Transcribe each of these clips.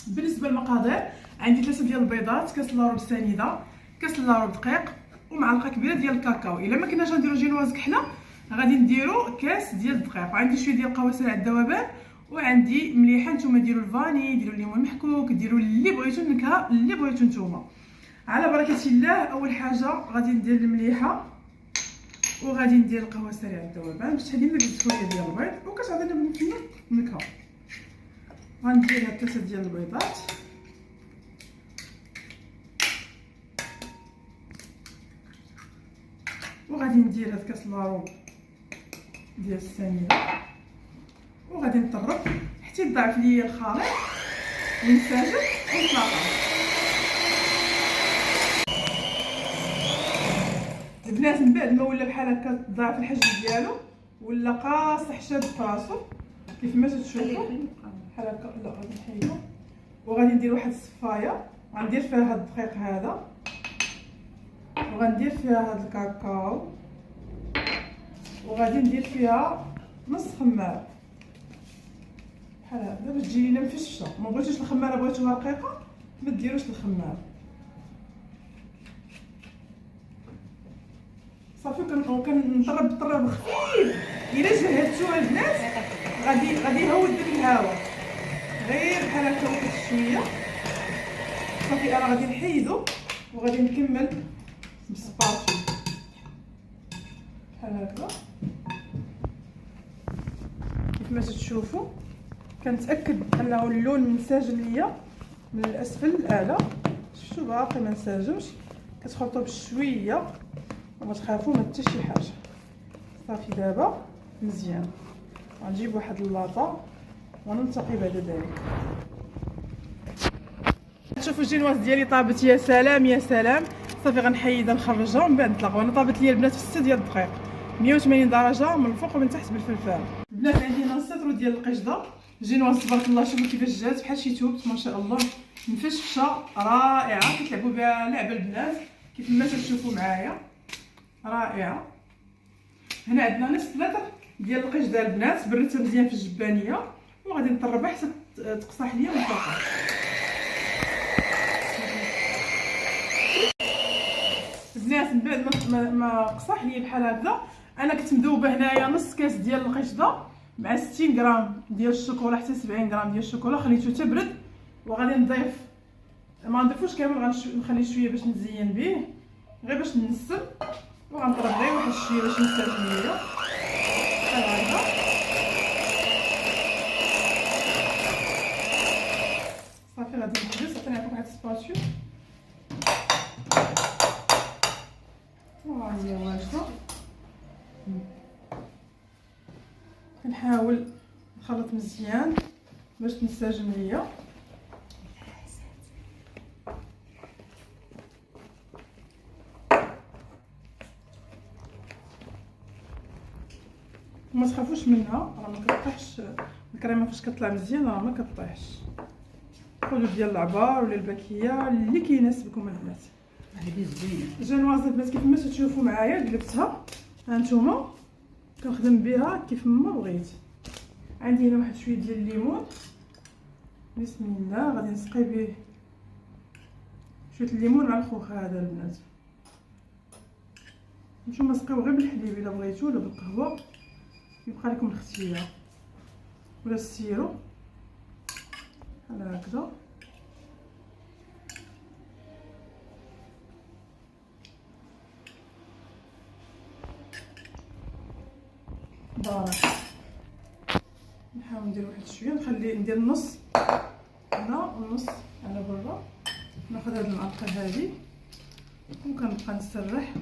بالنسبه للمقادير عندي 3 ديال البيضات، كاس لاروب سنيده، كاس لاروب دقيق، ومعلقه كبيره ديال الكاكاو. الا ما كناش غنديرو جينواز كحله غادي نديرو كاس ديال الدقيق، وعندي شويه ديال القهوه سريعه الذوبان، وعندي مليحه. نتوما ديروا الفاني، ديروا الليمون المحكوك، ديروا اللي بغيتو، النكهه اللي بغيتو نتوما. على بركه الله. اول حاجه غادي ندير المليحه، وغادي ندير القهوه سريعه الذوبان باش تحلي لنا شويه ديال البيض وكتعطينا النكهه. غندير هاد 3 ديال البيضات، وغادي ندير هاد كاس لاروب ديال السنيده، وغادي نطرب حتى يضاعف ليا الخليط وينسجم ونطلقه. البنات من بعد ما ولا بحال هكا ضاعف الحجم ديالو، ولا قاصح شاد فراسو كيف ما تشوفوا بحال هكا. لا غادي نحيدو، وغادي ندير واحد الصفايه، غندير فيها هاد الدقيق هذا، وغندير فيها هاد الكاكاو، وغادي ندير فيها نص خماره بحال هكا باش تجي لينا مفششه. ما بغيتوش الخماره، بغيتوها رقيقه ما ديروش الخماره. صافي كنطرب بالطراب خفيف. الا جهدتوها البنات غادي يهود داك الهواء، غير بحال هكا واحد شويه. صافي انا غادي نحيدو وغادي نكمل بالسباتول بحال هكا كيف ما تشوفوا. كنتاكد انه اللون منسجم ليا من الاسفل للاعلى. شفتوا باقي ما انسجمش، كتخلطوا بشويه وما تخافوا ما حتى شي حاجه. صافي دابا مزيان. غنجيب واحد اللاطه ونلتقي بعد ذلك. شوفوا الجينواز ديالي طابت، يا سلام يا سلام. صافي غنحيدها نخرجها ومن بعد نطلقوا. انا طابت ليا البنات في 6 ديال الدقيق، 180 درجه من الفوق ومن تحت بالفلفل. البنات عندي هنا السطر ديال القشده. الجينواز تبارك الله شوفوا كيفاش جات بحال شي توبت ما شاء الله، مفششه رائعه. كتلعبوا بها لعبه البنات كيف ما تشوفوا معايا، رائعه. هنا عندنا نص لتر ديال القشده البنات، بريتها مزيان في الجبانيه وغادي نطربها حتى تقصح ليا ونطلقها. البنات من بعد ما قصح لي بحال هكذا، انا كنت مذوبه هنايا نص كاس ديال القشده مع 60 غرام ديال الشوكولا حتى 70 غرام ديال الشوكولا. خليته تبرد وغادي نضيف، ما نضيفوش كامل، غنخلي شويه باش نزين به غير باش ننسم، وغنطرب غير واحد شويه باش نسترجم ليا بحال هكا. صافي غادي نحبس. عطيني واحد السباتيو. ها هي واجده. كنحاول نخلط مزيان باش تنسجم ليا. ما تخافوش منها، راه ما كطيحش الكريمه فاش كطلع مزيان، راه ما كطيحش. خذوا ديال العبار ولا الباكيه اللي كيناسبكم البنات. هذه زوينه الجينواز البنات كيف ما تشوفوا معايا قلبتها. ها نتوما كنخدم بها كيف ما بغيت. عندي هنا واحد شويه ديال الليمون، بسم الله. غادي نسقي به شويه الليمون مع الخوخ هذا البنات. نتوما سقيو غير بالحليب الا بغيتو، ولا بالقهوه يبقى لكم الاختيار، ولا السيرو بحال هكذا. بارك. نحاول ندير واحد شويه، ندير النص هنا والنص على برا. ناخذ هاد المعلقه هذه وكنبقى نسرح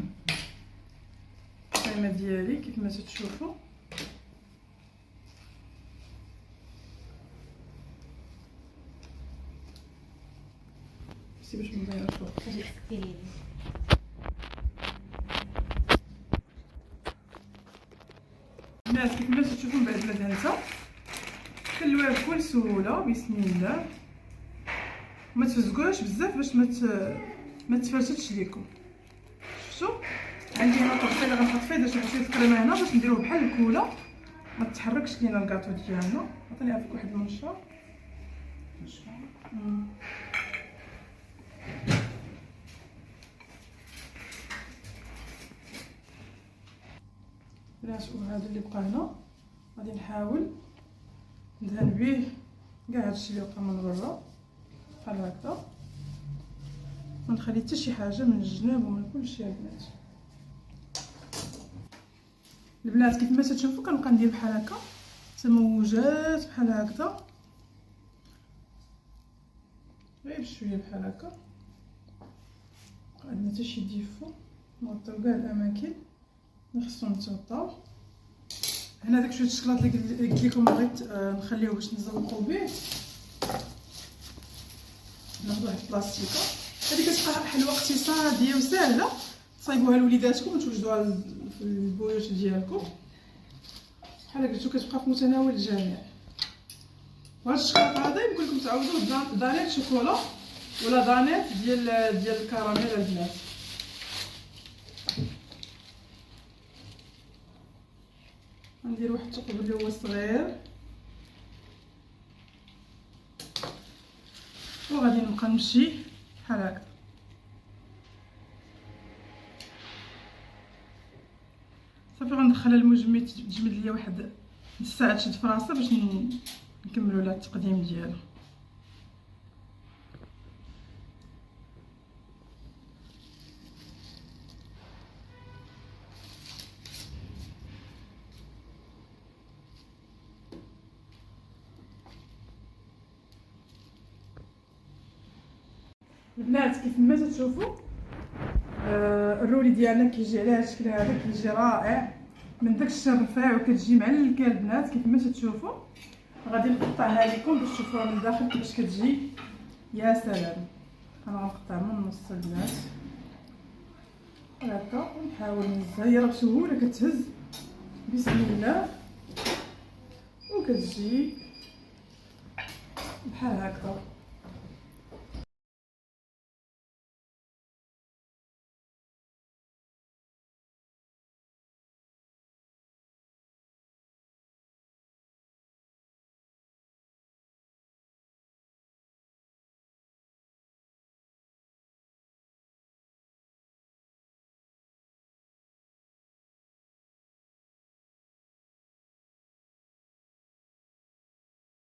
الكريمه ديالي كيف ما تشوفوا. باش ما نضيعوش الوقت. الناس كيف ما تشوفوا من بعد ما دهنتها كنلويها بكل سهوله بسم الله. ما تفزقوهاش بزاف باش ما تفرتش ليكم. شفتوا عندي هنا طرفيله غنحط فيها درت شويه الكريمه هنا باش نديروه بحال الكولا ما تتحركش لينا الكاطو ديالنا. عطيني عافاك واحد المنشار البنات وهذا اللي بقى هنا غادي نحاول ندهن به كاع هادشي اللي بقى من برا بحال هكذا، ما نخلي حتى شي حاجه من الجناب ومن كلشي البنات. البنات كيف ما تشوفوا كنبقى ندير بحال هكا تموجات بحال هكذا، غير بشويه بحال هكا، عندنا حتى شي ديفو نغطيو كاع الاماكن اللي خصهم نتغطاو. هنا داك شويه الشكلاط اللي قلت لكم بغيت نخليوه باش نزوقو به، ناخذ واحد البلاستيكه هذه كتبقى حلوه اقتصاديه وسهله، تصايبوها لوليداتكم وتوجدوها في البيوت ديالكم بحال قلتو، كتبقى في متناول الجميع. وهاد الشكلاط هذا يمكن لكم تعوضوه دانيت شوكولا ولا دانيت ديال الكراميل البنات. غندير واحد الثقب اللي هو صغير، وغادي نبقى نمشي بحال هكا. صافي غندخلها المجمد تجمد ليا واحد نص ساعه تشد في راسها باش نكملوا لها التقديم ديالها. البنات كيف ما تشوفوا الرولي ديالنا كيجي على هذا الشكل هذا، كيجي رائع من داك الشيء الرفيع وكتجي معلكه البنات. كيف ما تشوفوا غادي نقطعها لكم باش تشوفوها من الداخل كيفاش كتجي، يا سلام. انا غنقطع من النص البنات هكا ونحاول نهزها، هي راه بسهوله كتهز بسم الله وكتجي بحال هكا.